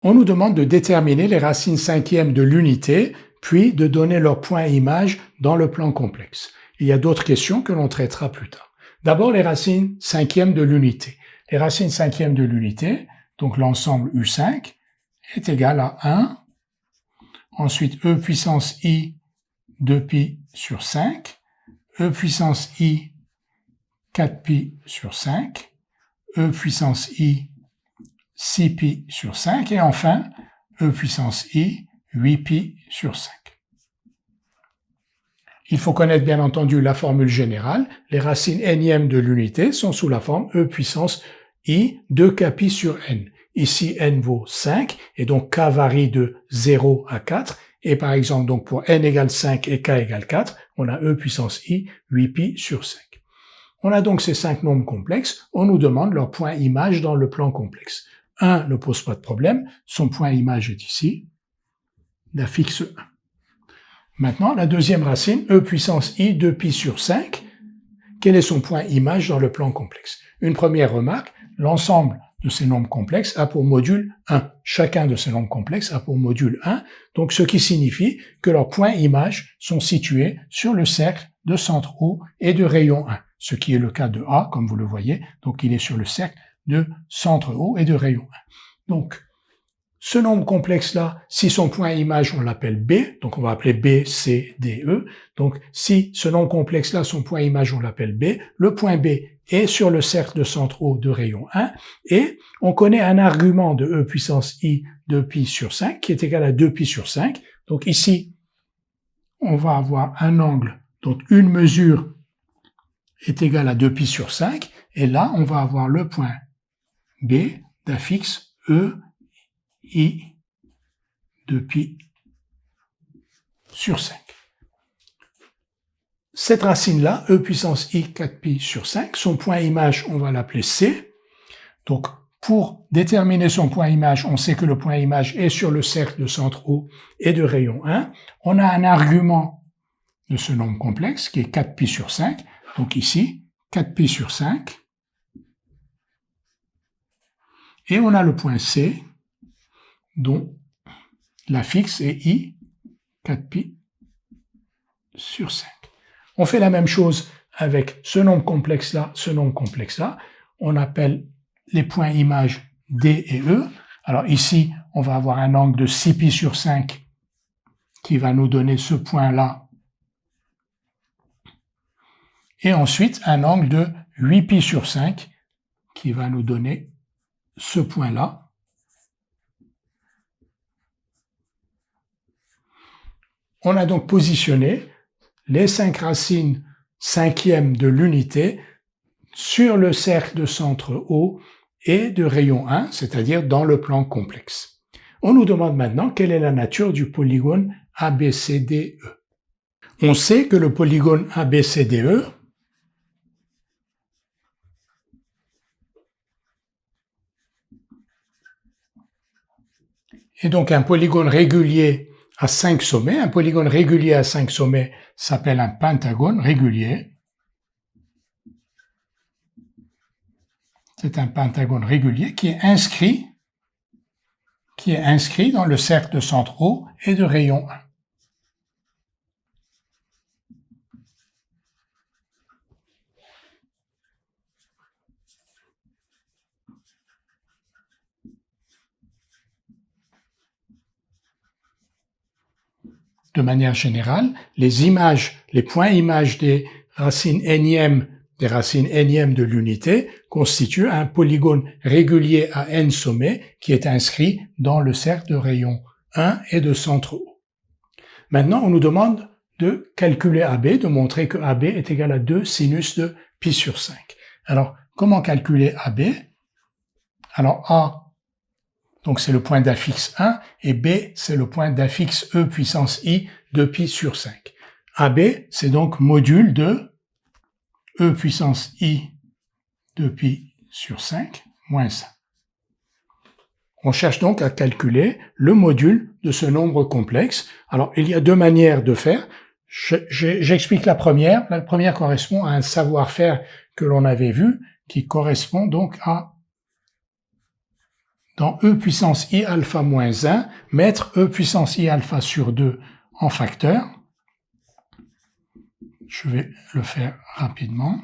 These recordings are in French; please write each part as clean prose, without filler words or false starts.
On nous demande de déterminer les racines cinquièmes de l'unité, puis de donner leur point image dans le plan complexe. Il y a d'autres questions que l'on traitera plus tard. D'abord, les racines cinquièmes de l'unité. Les racines cinquièmes de l'unité, donc l'ensemble U5, est égal à 1. Ensuite, E puissance I 2pi sur 5, E puissance I 4pi sur 5, E puissance I 6pi sur 5, et enfin, E puissance I 8pi sur 5. Il faut connaître bien entendu la formule générale. Les racines énièmes de l'unité sont sous la forme E puissance I 2kpi sur n. Ici, n vaut 5, et donc k varie de 0 à 4. Et par exemple, donc pour n égale 5 et k égale 4, on a E puissance I 8pi sur 5. On a donc ces 5 nombres complexes. On nous demande leur point image dans le plan complexe. 1 ne pose pas de problème. Son point image est ici, d'affixe 1. Maintenant, la deuxième racine, E puissance I 2pi sur 5. Quel est son point image dans le plan complexe? Une première remarque, l'ensemble de ces nombres complexes a pour module 1. Chacun de ces nombres complexes a pour module 1, donc ce qui signifie que leurs points images sont situés sur le cercle de centre O et de rayon 1, ce qui est le cas de A, comme vous le voyez, donc il est sur le cercle de centre O et de rayon 1. Donc, ce nombre complexe-là, si son point image, on l'appelle B, donc on va appeler B, C, D, E. Donc, si ce nombre complexe-là, son point image, on l'appelle B, le point B est sur le cercle de centre O de rayon 1, et on connaît un argument de E puissance I 2pi sur 5, qui est égal à 2pi sur 5. Donc ici, on va avoir un angle dont une mesure est égale à 2pi sur 5, et là, on va avoir le point B d'affixe E I 2pi sur 5. Cette racine-là, E puissance I 4pi sur 5, son point image, on va l'appeler C. Donc, pour déterminer son point image, on sait que le point image est sur le cercle de centre O et de rayon 1. On a un argument de ce nombre complexe qui est 4pi sur 5. Donc ici, 4pi sur 5. Et on a le point C, dont l'affixe est I 4pi sur 5. On fait la même chose avec ce nombre complexe-là, ce nombre complexe-là. On appelle les points images D et E. Alors ici, on va avoir un angle de 6pi sur 5 qui va nous donner ce point-là. Et ensuite, un angle de 8pi sur 5 qui va nous donner ce point-là. On a donc positionné les 5 racines cinquièmes de l'unité sur le cercle de centre O et de rayon 1, c'est-à-dire dans le plan complexe. On nous demande maintenant quelle est la nature du polygone ABCDE. On sait que le polygone ABCDE est donc un polygone régulier à 5 sommets. Un polygone régulier à 5 sommets s'appelle un pentagone régulier. C'est un pentagone régulier qui est inscrit dans le cercle de centre O et de rayon 1. De manière générale, les points images des racines énièmes de l'unité constituent un polygone régulier à n sommets qui est inscrit dans le cercle de rayon 1 et de centre O. Maintenant, on nous demande de calculer AB, de montrer que AB est égal à 2 sinus de pi sur 5. Alors, comment calculer AB? Alors, A, donc c'est le point d'affixe 1, et B, c'est le point d'affixe E puissance I 2pi sur 5. AB, c'est donc module de E puissance I 2pi sur 5 moins 1. On cherche donc à calculer le module de ce nombre complexe. Alors, il y a deux manières de faire. J'explique la première. La première correspond à un savoir-faire que l'on avait vu, qui correspond donc à dans E puissance I alpha moins 1, mettre E puissance I alpha sur 2 en facteur. Je vais le faire rapidement.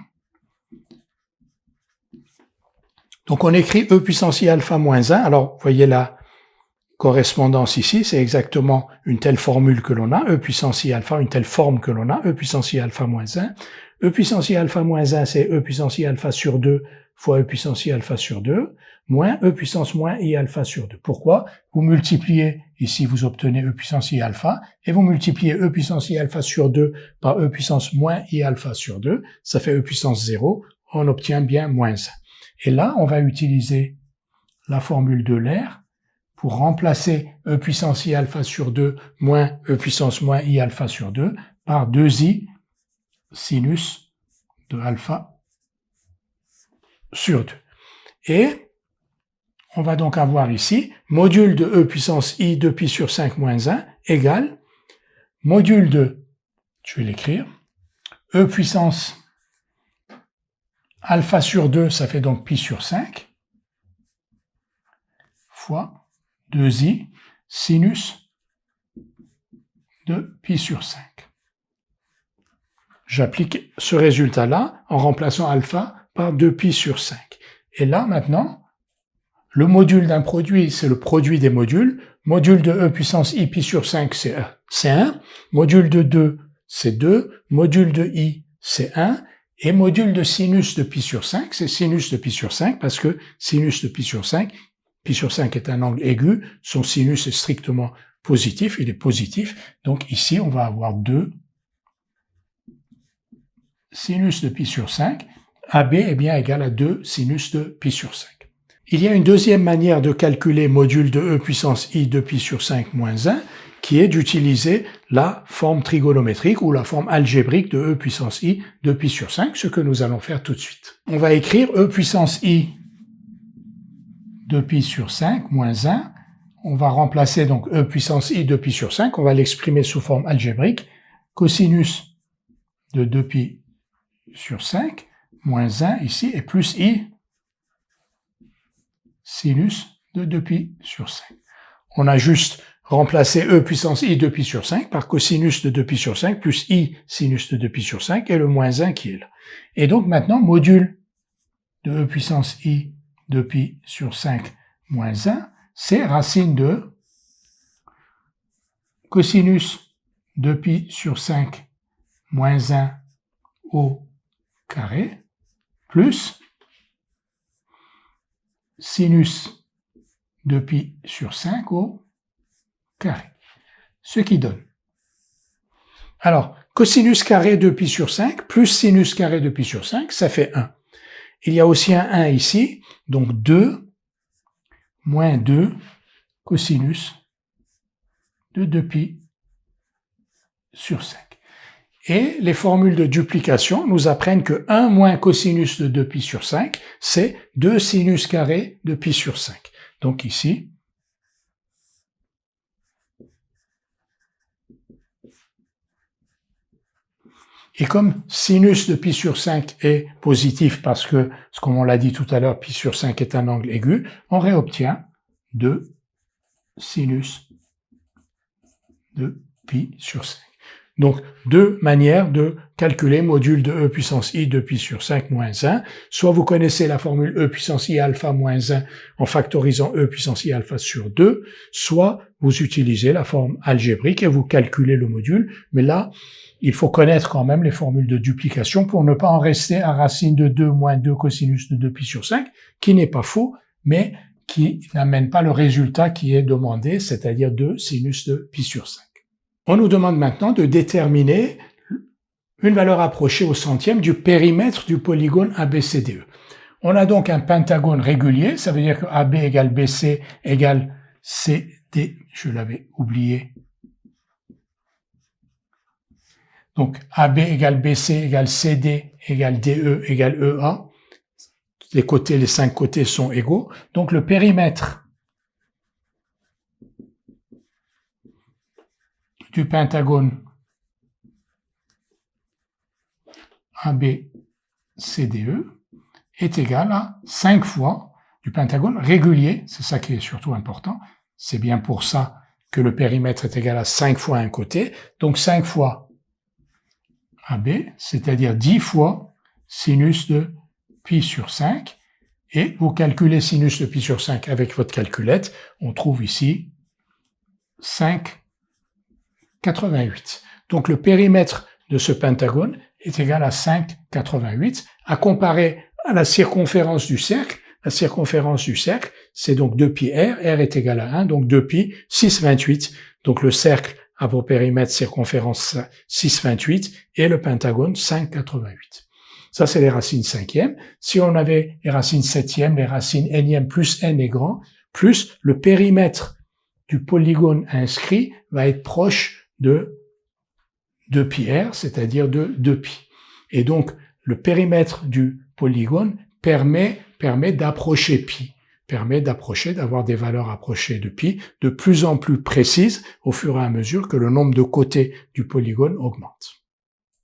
Donc on écrit E puissance I alpha moins 1. Alors, vous voyez la correspondance ici, c'est exactement une telle formule que l'on a, E puissance I alpha, une telle forme que l'on a, E puissance I alpha moins 1. E puissance I alpha moins 1, c'est E puissance I alpha sur 2 fois E puissance I alpha sur 2, moins E puissance moins I alpha sur 2. Pourquoi? Vous multipliez, ici vous obtenez E puissance I alpha, et vous multipliez E puissance I alpha sur 2 par E puissance moins I alpha sur 2, ça fait E puissance 0, on obtient bien moins 1. Et là, on va utiliser la formule d'Euler pour remplacer E puissance I alpha sur 2 moins E puissance moins I alpha sur 2 par 2i sinus de alpha sur 2. Et on va donc avoir ici module de E puissance I 2pi sur 5 moins 1 égale module de, je vais l'écrire, E puissance alpha sur 2, ça fait donc pi sur 5, fois 2i sinus de pi sur 5. J'applique ce résultat-là en remplaçant alpha par 2pi sur 5. Et là, maintenant, le module d'un produit, c'est le produit des modules. Module de E puissance I pi sur 5, c'est 1. Module de 2, c'est 2. Module de I, c'est 1. Et module de sinus de pi sur 5, c'est sinus de pi sur 5, parce que sinus de pi sur 5 est un angle aigu, son sinus est strictement positif, il est positif. Donc ici, on va avoir 2 sinus de pi sur 5, AB est bien égal à 2 sinus de pi sur 5. Il y a une deuxième manière de calculer module de E puissance I de pi sur 5 moins 1, qui est d'utiliser la forme trigonométrique ou la forme algébrique de E puissance I de pi sur 5, ce que nous allons faire tout de suite. On va écrire E puissance I de pi sur 5 moins 1. On va remplacer donc E puissance I de pi sur 5, on va l'exprimer sous forme algébrique, cosinus de 2pi sur 5, moins 1 ici, et plus I sinus de 2pi sur 5. On a juste remplacé E puissance I de pi sur 5 par cosinus de 2pi sur 5 plus I sinus de 2pi sur 5 et le moins 1 qui est là. Et donc maintenant, module de E puissance I de pi sur 5 moins 1, c'est racine de cosinus de pi sur 5 moins 1 au carré plus sinus de pi sur 5 au carré, ce qui donne. Alors, cosinus carré de pi sur 5 plus sinus carré de pi sur 5, ça fait 1. Il y a aussi un 1 ici, donc 2 moins 2 cosinus de 2pi sur 5. Et les formules de duplication nous apprennent que 1 moins cosinus de 2pi sur 5, c'est 2 sinus carré de pi sur 5. Donc ici, et comme sinus de pi sur 5 est positif parce que, comme on l'a dit tout à l'heure, pi sur 5 est un angle aigu, on réobtient 2 sinus de pi sur 5. Donc, deux manières de calculer module de E puissance I de pi sur 5 moins 1. Soit vous connaissez la formule E puissance I alpha moins 1 en factorisant E puissance I alpha sur 2, soit vous utilisez la forme algébrique et vous calculez le module. Mais là, il faut connaître quand même les formules de duplication pour ne pas en rester à racine de 2 moins 2 cosinus de 2 pi sur 5, qui n'est pas faux, mais qui n'amène pas le résultat qui est demandé, c'est-à-dire 2 sinus de pi sur 5. On nous demande maintenant de déterminer une valeur approchée au centième du périmètre du polygone ABCDE. On a donc un pentagone régulier, ça veut dire que AB égale BC égale CD, je l'avais oublié. Donc AB égale BC égale CD égale DE égale EA. Les 5 côtés sont égaux. Donc le périmètre du pentagone ABCDE est égal à 5 fois du pentagone régulier, c'est ça qui est surtout important. C'est bien pour ça que le périmètre est égal à 5 fois un côté. Donc 5 fois AB, c'est-à-dire 10 fois sinus de pi sur 5. Et vous calculez sinus de pi sur 5 avec votre calculette. On trouve ici 5,88. Donc le périmètre de ce pentagone est égal à 5,88 à comparer à la circonférence du cercle. La circonférence du cercle, c'est donc 2πr, r est égal à 1, donc 2π, 6,28. Donc le cercle a pour périmètre circonférence 6,28 et le pentagone 5,88. Ça, c'est les racines cinquièmes. Si on avait les racines septièmes, les racines n'ième plus n est grand, plus le périmètre du polygone inscrit va être proche de 2πr, c'est-à-dire de 2π. Et donc, le périmètre du polygone permet d'approcher pi, permet d'avoir des valeurs approchées de pi de plus en plus précises au fur et à mesure que le nombre de côtés du polygone augmente.